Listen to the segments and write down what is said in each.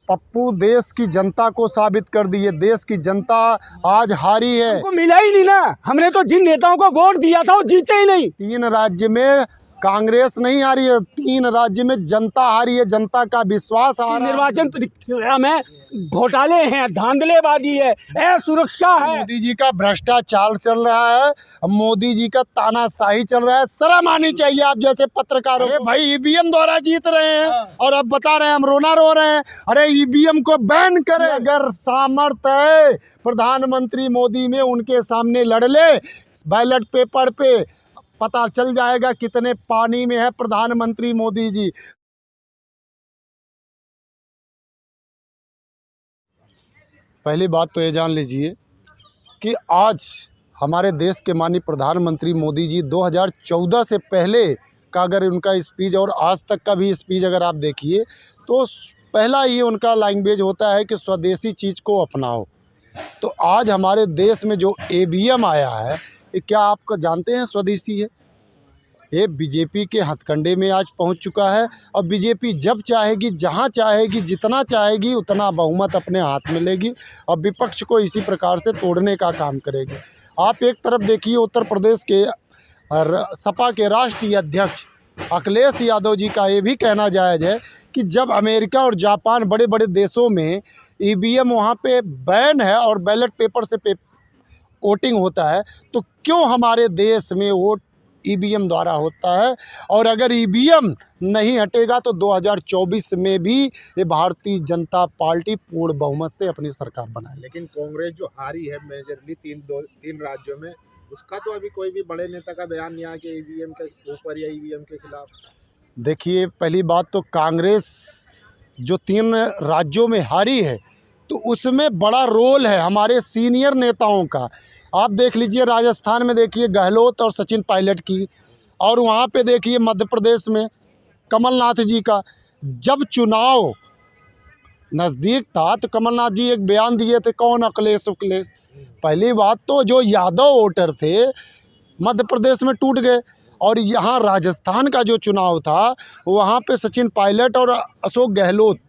पप्पू देश की जनता को साबित कर दी है। देश की जनता आज हारी है। हमको मिला ही नहीं ना, हमने तो जिन नेताओं को वोट दिया था वो जीते ही नहीं। 3 राज्य में कांग्रेस नहीं हारी है, 3 राज्य में जनता हारी है। जनता का विश्वास आ रहा है। निर्वाचन प्रक्रिया में घोटाले हैं, धांधलेबाजी है, सुरक्षा है। मोदी जी का भ्रष्टाचार चल रहा है, मोदी जी का तानाशाही चल रहा है। शर्म आनी चाहिए आप जैसे पत्रकारों को। भाई ईवीएम द्वारा जीत रहे हैं और अब बता रहे हैं हम रोना रो रहे हैं। अरे ईवीएम को बैन करें। अगर सामर्थ्य है प्रधानमंत्री मोदी में, उनके सामने लड़ ले। बैलेट पेपर पे पता चल जाएगा कितने पानी में है प्रधानमंत्री मोदी जी। पहली बात तो ये जान लीजिए कि आज हमारे देश के माननीय प्रधानमंत्री मोदी जी 2014 से पहले का अगर उनका स्पीच और आज तक का भी स्पीच अगर आप देखिए तो पहला ये उनका लैंग्वेज होता है कि स्वदेशी चीज़ को अपनाओ। तो आज हमारे देश में जो ईवीएम आया है, ये क्या आपको जानते हैं स्वदेशी है? ये बीजेपी के हथकंडे में आज पहुंच चुका है। और बीजेपी जब चाहेगी, जहां चाहेगी, जितना चाहेगी उतना बहुमत अपने हाथ में लेगी और विपक्ष को इसी प्रकार से तोड़ने का काम करेगी। आप एक तरफ देखिए उत्तर प्रदेश के सपा के राष्ट्रीय अध्यक्ष अखिलेश यादव जी का ये भी कहना जायज़ है कि जब अमेरिका और जापान बड़े बड़े देशों में ईवीएम वहाँ पे बैन है और बैलेट पेपर से वोटिंग होता है, तो क्यों हमारे देश में वोट ईवीएम द्वारा होता है? और अगर ईवीएम नहीं हटेगा तो 2024 में भी ये भारतीय जनता पार्टी पूर्ण बहुमत से अपनी सरकार बनाए। लेकिन कांग्रेस जो हारी है मेजरली तीन राज्यों में, उसका तो अभी कोई भी बड़े नेता का बयान नहीं आया कि ईवीएम के ऊपर या ईवीएम के खिलाफ। देखिए, पहली बात तो कांग्रेस जो 3 राज्यों में हारी है तो उसमें बड़ा रोल है हमारे सीनियर नेताओं का। आप देख लीजिए राजस्थान में देखिए गहलोत और सचिन पायलट की, और वहाँ पे देखिए मध्य प्रदेश में कमलनाथ जी का। जब चुनाव नज़दीक था तो कमलनाथ जी एक बयान दिए थे, कौन अखिलेश उखिलेश। पहली बात तो जो यादव वोटर थे मध्य प्रदेश में टूट गए, और यहाँ राजस्थान का जो चुनाव था वहाँ पे सचिन पायलट और अशोक गहलोत,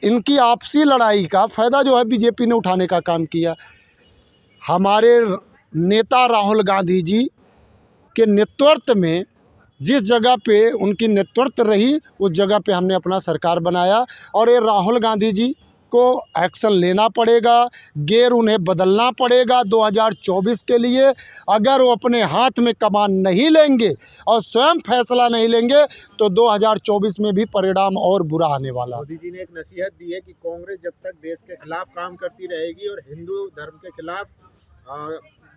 इनकी आपसी लड़ाई का फ़ायदा जो है बीजेपी ने उठाने का काम किया। हमारे नेता राहुल गांधी जी के नेतृत्व में जिस जगह पे उनकी नेतृत्व रही उस जगह पे हमने अपना सरकार बनाया। और ये राहुल गांधी जी को एक्शन लेना पड़ेगा, गेर उन्हें बदलना पड़ेगा 2024 के लिए। अगर वो अपने हाथ में कमान नहीं लेंगे और स्वयं फैसला नहीं लेंगे तो 2024 में भी परिणाम और बुरा आने वाला। मोदी जी ने एक नसीहत दी है कि कांग्रेस जब तक देश के खिलाफ काम करती रहेगी और हिंदू धर्म के खिलाफ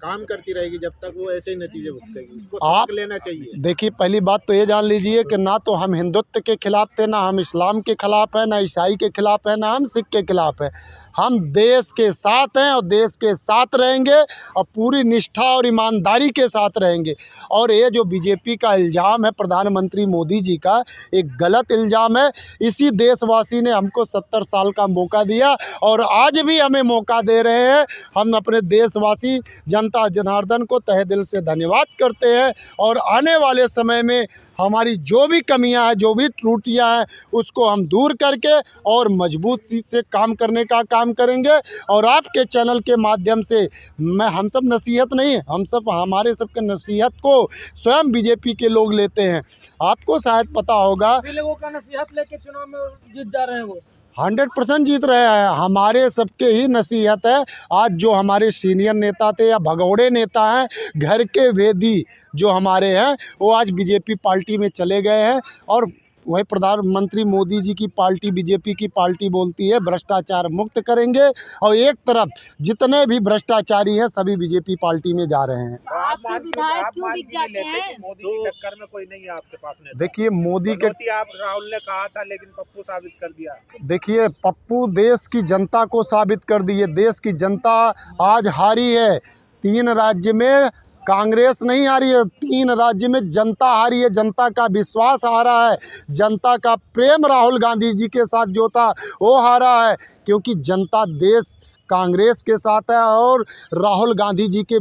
काम करती रहेगी, जब तक वो ऐसे ही नतीजे भुगतेगी। इसको आप लेना चाहिए। देखिए, पहली बात तो ये जान लीजिए कि ना तो हम हिंदुत्व के खिलाफ थे, ना हम इस्लाम के खिलाफ है, ना ईसाई के खिलाफ है, ना हम सिख के खिलाफ है। हम देश के साथ हैं और देश के साथ रहेंगे और पूरी निष्ठा और ईमानदारी के साथ रहेंगे। और ये जो बीजेपी का इल्ज़ाम है प्रधानमंत्री मोदी जी का, एक गलत इल्ज़ाम है। इसी देशवासी ने हमको 70 साल का मौका दिया और आज भी हमें मौका दे रहे हैं। हम अपने देशवासी जनता जनार्दन को तहे दिल से धन्यवाद करते हैं और आने वाले समय में हमारी जो भी कमियां हैं, जो भी त्रुटियां हैं, उसको हम दूर करके और मजबूती से काम करने का काम करेंगे। और आपके चैनल के माध्यम से हम सब नसीहत नहीं, हमारे सबके नसीहत को स्वयं बीजेपी के लोग लेते हैं। आपको शायद पता होगा, लोगों का नसीहत लेके चुनाव में जीत जा रहे हैं, वो 100% जीत रहे हैं। हमारे सबके ही नसीहत है। आज जो हमारे सीनियर नेता थे या भगौड़े नेता हैं, घर के वेदी जो हमारे हैं, वो आज बीजेपी पार्टी में चले गए हैं। और वही प्रधानमंत्री मोदी जी की पार्टी, बीजेपी की पार्टी बोलती है भ्रष्टाचार मुक्त करेंगे, और एक तरफ जितने भी भ्रष्टाचारी हैं सभी बीजेपी पार्टी में जा रहे हैं। आपके विधायक क्यों बिक जाते हैं? मोदी की टक्कर में कोई नहीं है आपके पास नेता। देखिए, मोदी के आप राहुल ने कहा था, लेकिन पप्पू साबित कर दिया। देखिए, पप्पू देश की जनता को साबित कर दिए। देश की जनता आज हारी है। 3 राज्य में कांग्रेस नहीं हारी है, 3 राज्य में जनता हारी है। जनता का विश्वास हारा है, जनता का प्रेम राहुल गांधी जी के साथ जो था वो हारा है, क्योंकि जनता देश कांग्रेस के साथ है और राहुल गांधी जी के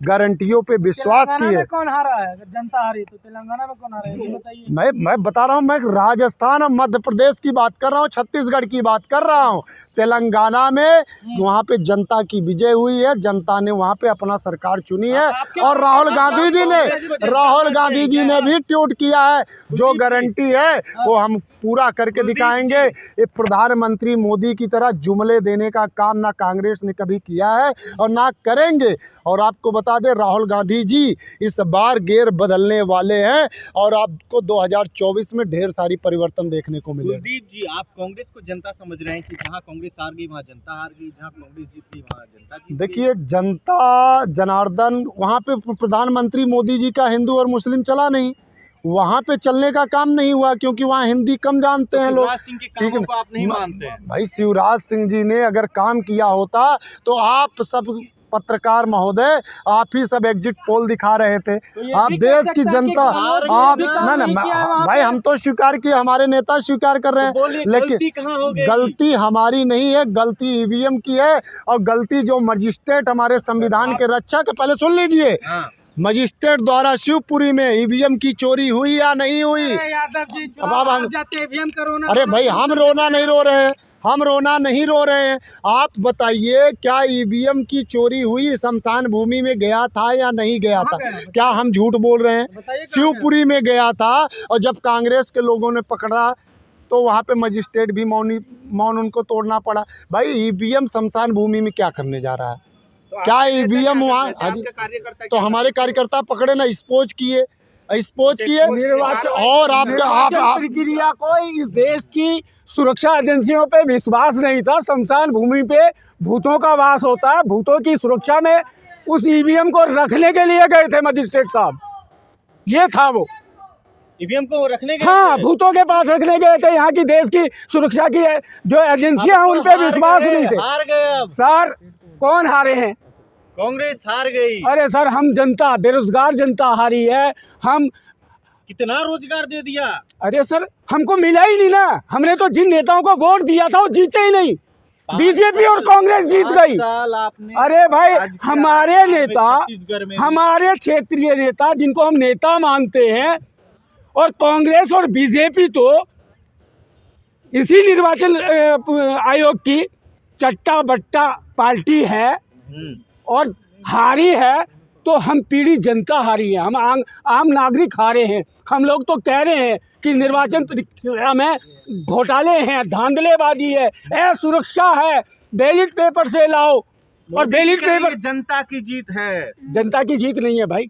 गारंटियों पे विश्वास तेलंगाना किए। में कौन हारा है? अगर जनता हारी तो तेलंगाना में कौन हारा है ये बताइए। मैं बता रहा हूँ, मैं राजस्थान और मध्य प्रदेश की बात कर रहा हूँ, छत्तीसगढ़ की बात कर रहा हूँ। तेलंगाना में वहाँ पे जनता की विजय हुई है, जनता ने वहाँ पे अपना सरकार चुनी है और राहुल गांधी जी ने भी ट्वीट किया है, जो गारंटी है वो हम पूरा करके दिखाएंगे। ये प्रधानमंत्री मोदी की तरह जुमले देने का काम ना कांग्रेस ने कभी किया है और ना करेंगे। और आपको बता दें, राहुल गांधी जी इस बार गेर बदलने वाले हैं और आपको 2024 में ढेर सारी परिवर्तन देखने को मिलेगा। कुलदीप जी, आप कांग्रेस को जनता समझ रहे हैं कि जहां कांग्रेस हार गई वहां जनता हार गई, जहां कांग्रेस जीत गई वहां जनता जीत गई? देखिए, जनता जनार्दन वहाँ पे प्रधानमंत्री मोदी जी का हिंदू और मुस्लिम चला नहीं, वहाँ पे चलने का काम नहीं हुआ क्योंकि वहाँ हिंदी कम जानते हैं लोग। शिवराज सिंह के कामों को आप नहीं मानते हैं? भाई, शिवराज सिंह जी ने अगर काम किया होता तो आप सब पत्रकार महोदय, आप ही सब एग्जिट पोल दिखा रहे थे। आप देश की जनता, आप ना भाई, हम तो स्वीकार किए, हमारे नेता स्वीकार कर रहे हैं, लेकिन गलती कहाँ हो गई? गलती हमारी नहीं है, गलती ईवीएम की है और गलती जो मजिस्ट्रेट हमारे संविधान के रक्षक, पहले सुन लीजिए, मजिस्ट्रेट द्वारा शिवपुरी में ईवीएम की चोरी हुई या नहीं हुई। यादव जी अब हम जाते ईवीएम का रोना। अरे भाई, हम रोना नहीं रो रहे हैं, हम रोना नहीं रो रहे हैं। आप बताइए, क्या ईवीएम की चोरी हुई? शमशान भूमि में गया था या नहीं गया था? क्या हम झूठ बोल रहे हैं? शिवपुरी में गया था और जब कांग्रेस के लोगों ने पकड़ा तो वहाँ पे मजिस्ट्रेट भी मौन उनको तोड़ना पड़ा। भाई, ईवीएम शमशान भूमि में क्या करने जा रहा है? क्या ईवीएम वहाँ? तो हमारे कार्यकर्ता पकड़े ना, स्पोज किए और आपका प्रक्रिया को इस देश की सुरक्षा एजेंसियों पे विश्वास नहीं था। शमशान भूमि पे भूतों का वास होता है, भूतों की सुरक्षा में उस ईवीएम को रखने के लिए गए थे मजिस्ट्रेट साहब, ये था वो ईवीएम को रखने के? हाँ, भूतों के पास रखने गए थे। यहाँ की देश की सुरक्षा की जो एजेंसियां हैं उन पे विश्वास नहीं थे। हार गए अब सर, कौन हारे हैं? कांग्रेस हार गई। अरे सर, हम जनता, बेरोजगार जनता हारी है। हम कितना रोजगार दे दिया? अरे सर, हमको मिला ही नहीं ना। हमने तो जिन नेताओं को वोट दिया था वो जीते ही नहीं, बीजेपी और कांग्रेस जीत गई। अरे भाई, हमारे नेता, हमारे क्षेत्रीय नेता जिनको हम नेता मानते हैं, और कांग्रेस और बीजेपी तो इसी निर्वाचन आयोग की चट्टा बट्टा पार्टी है और हारी है। तो हम पीढ़ी जनता हारी है, हम आम नागरिक हारे हैं। हम लोग तो कह रहे हैं कि निर्वाचन प्रक्रिया में घोटाले हैं, धांधलेबाजी है, असुरक्षा है, बैलेट पेपर से लाओ। और बैलेट पेपर जनता की जीत है, जनता की जीत नहीं है भाई।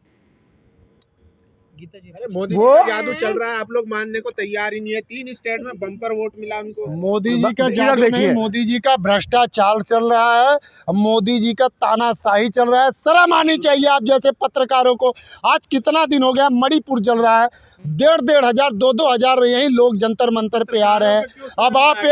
अरे मोदी जी का जादू चल रहा है, आप लोग मानने को तैयार ही नहीं है। 3 स्टेट में बम्पर वोट मिला उनको। मोदी जी का जादू नहीं, मोदी जी का भ्रष्टाचार चल रहा है, मोदी जी का तानाशाही चल रहा है। शर्म आनी चाहिए आप जैसे पत्रकारों को। आज कितना दिन हो गया, मणिपुर चल रहा है, 1,500 हजार 2-2 हजार यही लोग जंतर मंतर पे आ रहे हैं। अब आप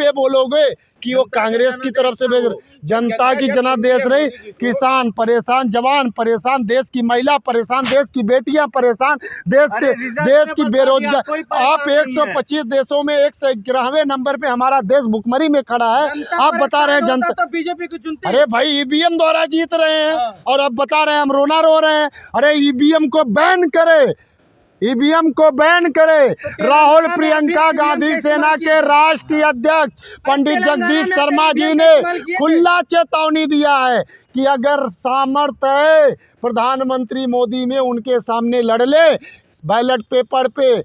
ये बोलोगे कि वो कांग्रेस की तरफ से भेज रहे। जनता की जनादेश नहीं, किसान परेशान, जवान परेशान, देश की महिला परेशान, देश की बेटियां परेशान, देश की बेरोजगार। आप 125 देशों में 111वें नंबर पे हमारा देश भुखमरी में खड़ा है। आप बता रहे हैं जनता तो बीजेपी को चुनते। अरे भाई, ईवीएम द्वारा जीत रहे हैं और अब बता रहे हैं हम रोना रो रहे हैं। अरे ईवीएम को बैन करे, ईवीएम को बैन करे। राहुल प्रियंका गांधी सेना के राष्ट्रीय अध्यक्ष पंडित जगदीश शर्मा जी ने खुला चेतावनी दिया है कि अगर सामर्थ्य है प्रधानमंत्री मोदी में, उनके सामने लड़ ले। बैलेट पेपर पे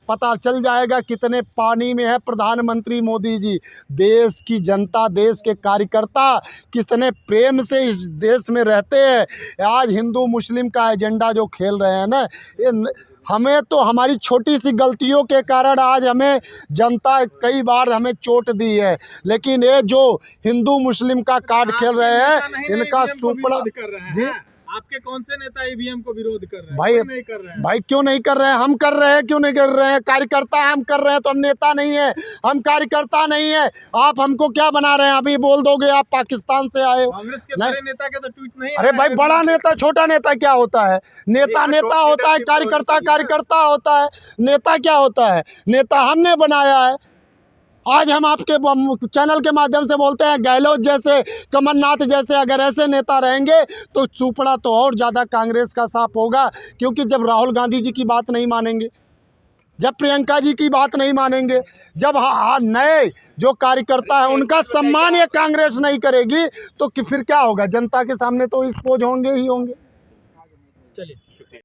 पता चल जाएगा कितने पानी में है प्रधानमंत्री मोदी जी। देश की जनता, देश के कार्यकर्ता कितने प्रेम से इस देश में रहते हैं। आज हिंदू मुस्लिम का एजेंडा जो खेल रहे हैं ना, ये हमें तो हमारी छोटी सी गलतियों के कारण आज हमें जनता कई बार हमें चोट दी है, लेकिन ये जो हिंदू मुस्लिम का कार्ड खेल रहे हैं, इनका सुपड़ा जी। आपके कौन से नेता ईवीएम को विरोध कर रहे हैं? भाई नहीं कर रहे हैं। भाई, क्यों नहीं कर रहे हैं? हम कर रहे हैं। क्यों नहीं कर रहे हैं? कार्यकर्ता हम कर रहे हैं, तो हम नेता नहीं है, हम कार्यकर्ता नहीं है। आप हमको क्या बना रहे हैं? अभी बोल दोगे आप पाकिस्तान से आए हो। कांग्रेस के बड़े नेता के तो ट्वीट नहीं। अरे भाई, बड़ा नेता छोटा नेता क्या होता है? नेता नेता होता है, कार्यकर्ता कार्यकर्ता होता है। नेता क्या होता है? नेता हमने बनाया है। आज हम आपके चैनल के माध्यम से बोलते हैं, गहलोत जैसे, कमलनाथ जैसे अगर ऐसे नेता रहेंगे तो सुपड़ा तो और ज़्यादा कांग्रेस का साफ होगा। क्योंकि जब राहुल गांधी जी की बात नहीं मानेंगे, जब प्रियंका जी की बात नहीं मानेंगे, जब नए जो कार्यकर्ता है उनका सम्मान ये कांग्रेस नहीं करेगी, तो फिर क्या होगा? जनता के सामने तो एक्सपोज होंगे ही होंगे। चलिए, शुक्रिया।